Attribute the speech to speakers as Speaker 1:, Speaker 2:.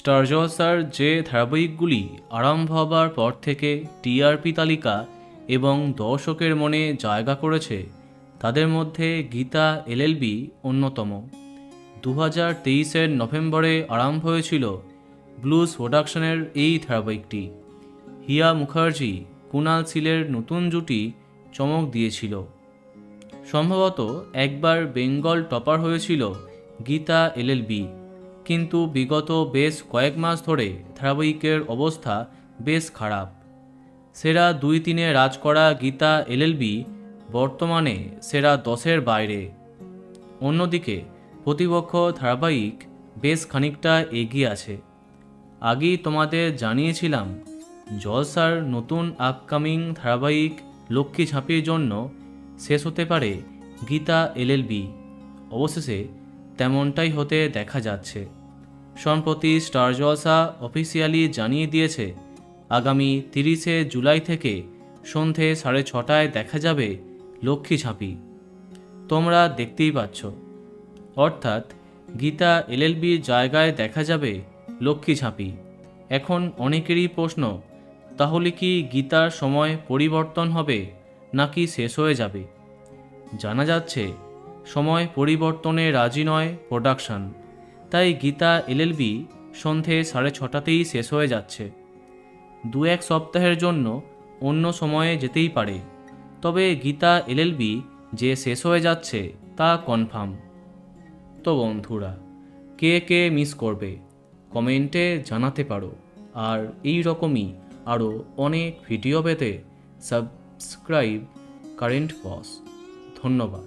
Speaker 1: Star জলসার যে ধারাবাহিকগুলি আরম্ভ হবার পর থেকে টিআরপি তালিকা এবং দর্শকের মনে জায়গা করেছে তাদের মধ্যে গীতা এলএলবি অন্যতম। 2023-এর নভেম্বরে আরম্ভ হয়েছিল ব্লুজ প্রোডাকশনের এই ধারাবাহিকটি। হিয়া মুখার্জি কুনাল সিলের নতুন জুটি চমক দিয়েছিল। সম্ভবত একবার বেঙ্গল টপার হয়েছিল গীতা এলএলবি, কিন্তু বিগত বেশ কয়েক মাস ধরে ধারাবাহিকের অবস্থা বেশ খারাপ। সেরা 2-3-এ রাজ করা গীতা এলএলবি বর্তমানে সেরা 10-এর বাইরে। অন্যদিকে প্রতিপক্ষ ধারাবাহিক বেশ খানিকটা এগিয়ে আছে। আগেই তোমাদের জানিয়েছিলাম জলসার নতুন আপকামিং ধারাবাহিক লক্ষ্মী ঝাঁপির জন্য শেষ হতে পারে গীতা এলএলবি। অবশেষে তেমনটাই হতে দেখা যাচ্ছে। সম্প্রতি স্টার জলসা অফিসিয়ালি জানিয়ে দিয়েছে আগামী 30শে জুলাই থেকে সন্ধে 6:30টায় দেখা যাবে লক্ষ্মী ঝাঁপি। তোমরা দেখতেই পাচ্ছ, অর্থাৎ গীতা এলএলবির জায়গায় দেখা যাবে লক্ষ্মী ঝাঁপি। এখন অনেকেরই প্রশ্ন, তাহলে কি গীতার সময় পরিবর্তন হবে নাকি শেষ হয়ে যাবে? জানা যাচ্ছে সময় পরিবর্তনে রাজি নয় প্রোডাকশন, তাই গীতা এলএলবি সন্ধে 6:30তেই শেষ হয়ে যাচ্ছে। 2-1 সপ্তাহের জন্য অন্য সময়ে যেতেই পারে, তবে গীতা এলএলবি যে শেষ হয়ে যাচ্ছে তা কনফার্ম। তো বন্ধুরা, কে কে মিস করবে কমেন্টে জানাতে পারো। আর এই রকমই আরও অনেক ভিডিও পেতে সাবস্ক্রাইব কারেন্ট বস। ধন্যবাদ।